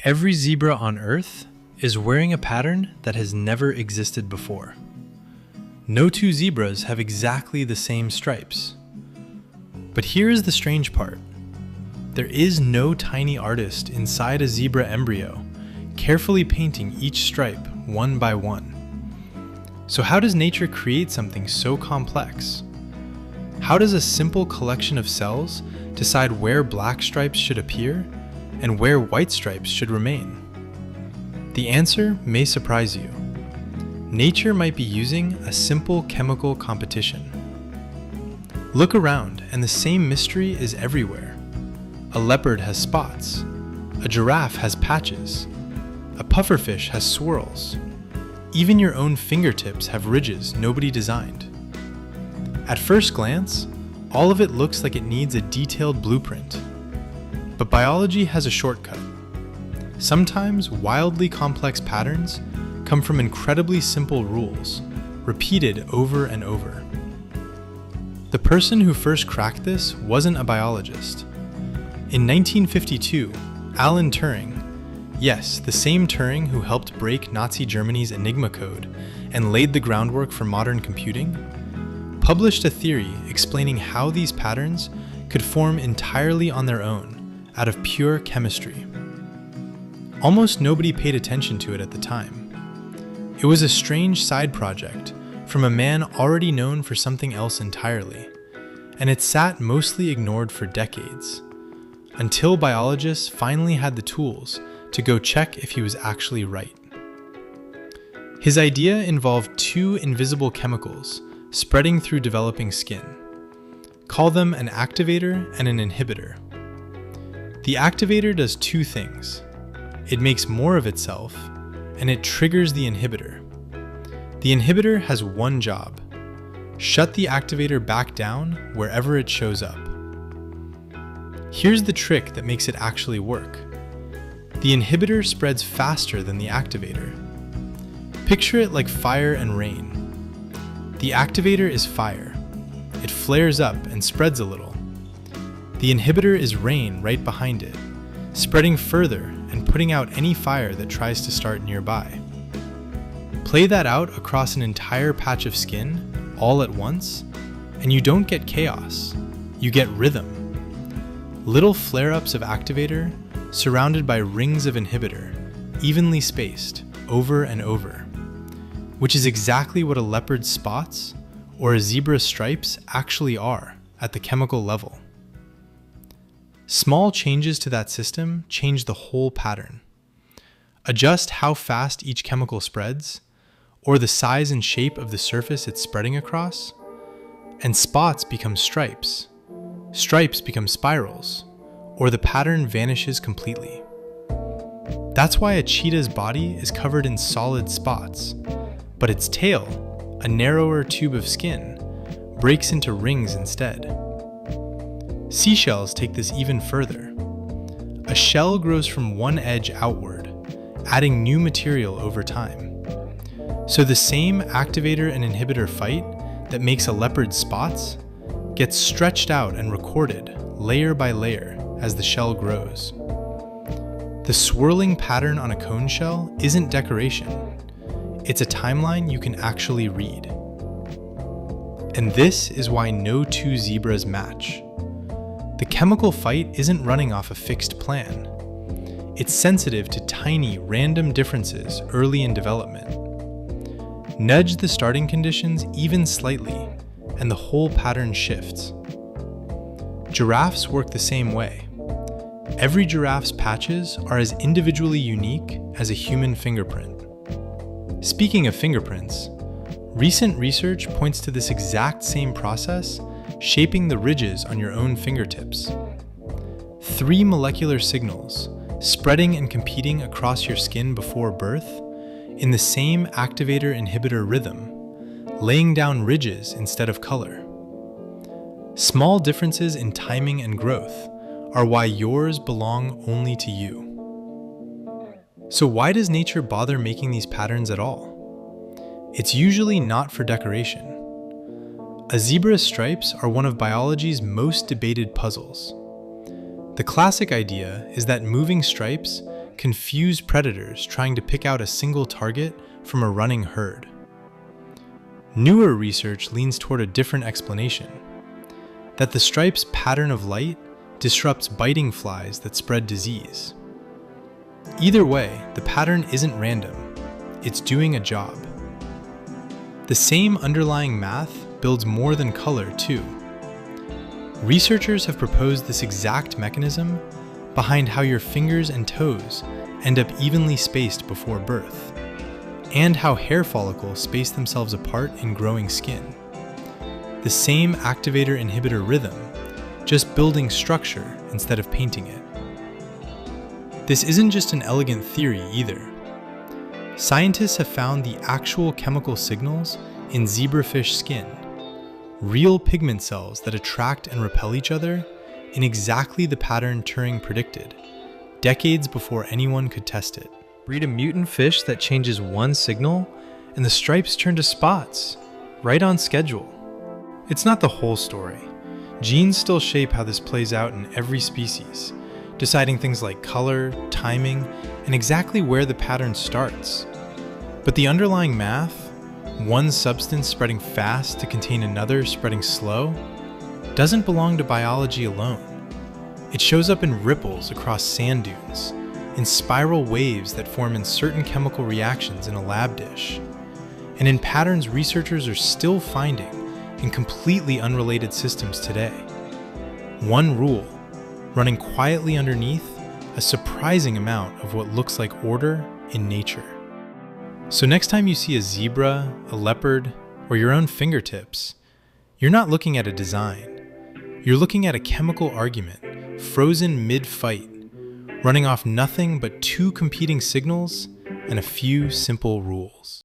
Every zebra on Earth is wearing a pattern that has never existed before. No two zebras have exactly the same stripes. But here is the strange part. There is no tiny artist inside a zebra embryo carefully painting each stripe one by one. So how does nature create something so complex? How does a simple collection of cells decide where black stripes should appear and where white stripes should remain? The answer may surprise you. Nature might be using a simple chemical competition. Look around and the same mystery is everywhere. A leopard has spots. A giraffe has patches. A pufferfish has swirls. Even your own fingertips have ridges nobody designed. At first glance, all of it looks like it needs a detailed blueprint. But biology has a shortcut. Sometimes wildly complex patterns come from incredibly simple rules, repeated over and over. The person who first cracked this wasn't a biologist. In 1952, Alan Turing, yes, the same Turing who helped break Nazi Germany's Enigma code and laid the groundwork for modern computing, published a theory explaining how these patterns could form entirely on their own, out of pure chemistry. Almost nobody paid attention to it at the time. It was a strange side project from a man already known for something else entirely, and it sat mostly ignored for decades, until biologists finally had the tools to go check if he was actually right. His idea involved two invisible chemicals spreading through developing skin. Call them an activator and an inhibitor. The activator does two things. It makes more of itself, and it triggers the inhibitor. The inhibitor has one job: shut the activator back down wherever it shows up. Here's the trick that makes it actually work. The inhibitor spreads faster than the activator. Picture it like fire and rain. The activator is fire. It flares up and spreads a little. The inhibitor is rain right behind it, spreading further and putting out any fire that tries to start nearby. Play that out across an entire patch of skin, all at once, and you don't get chaos, you get rhythm. Little flare-ups of activator surrounded by rings of inhibitor, evenly spaced, over and over, which is exactly what a leopard's spots or a zebra's stripes actually are at the chemical level. Small changes to that system change the whole pattern. Adjust how fast each chemical spreads, or the size and shape of the surface it's spreading across, and spots become stripes. Stripes become spirals, or the pattern vanishes completely. That's why a cheetah's body is covered in solid spots, but its tail, a narrower tube of skin, breaks into rings instead. Seashells take this even further. A shell grows from one edge outward, adding new material over time. So the same activator and inhibitor fight that makes a leopard's spots gets stretched out and recorded layer by layer as the shell grows. The swirling pattern on a cone shell isn't decoration. It's a timeline you can actually read. And this is why no two zebras match. The chemical fight isn't running off a fixed plan. It's sensitive to tiny, random differences early in development. Nudge the starting conditions even slightly, and the whole pattern shifts. Giraffes work the same way. Every giraffe's patches are as individually unique as a human fingerprint. Speaking of fingerprints, recent research points to this exact same process shaping the ridges on your own fingertips. 3 molecular signals spreading and competing across your skin before birth in the same activator-inhibitor rhythm, laying down ridges instead of color. Small differences in timing and growth are why yours belong only to you. So why does nature bother making these patterns at all? It's usually not for decoration. A zebra's stripes are one of biology's most debated puzzles. The classic idea is that moving stripes confuse predators trying to pick out a single target from a running herd. Newer research leans toward a different explanation, that the stripe's pattern of light disrupts biting flies that spread disease. Either way, the pattern isn't random, it's doing a job. The same underlying math builds more than color too. Researchers have proposed this exact mechanism behind how your fingers and toes end up evenly spaced before birth, and how hair follicles space themselves apart in growing skin. The same activator-inhibitor rhythm, just building structure instead of painting it. This isn't just an elegant theory either. Scientists have found the actual chemical signals in zebrafish skin, real pigment cells that attract and repel each other in exactly the pattern Turing predicted, decades before anyone could test it. Breed a mutant fish that changes one signal, and the stripes turn to spots, right on schedule. It's not the whole story. Genes still shape how this plays out in every species, deciding things like color, timing, and exactly where the pattern starts. But the underlying math, one substance spreading fast to contain another spreading slow, doesn't belong to biology alone. It shows up in ripples across sand dunes, in spiral waves that form in certain chemical reactions in a lab dish, and in patterns researchers are still finding in completely unrelated systems today. One rule, running quietly underneath a surprising amount of what looks like order in nature. So next time you see a zebra, a leopard, or your own fingertips, you're not looking at a design. You're looking at a chemical argument, frozen mid-fight, running off nothing but two competing signals and a few simple rules.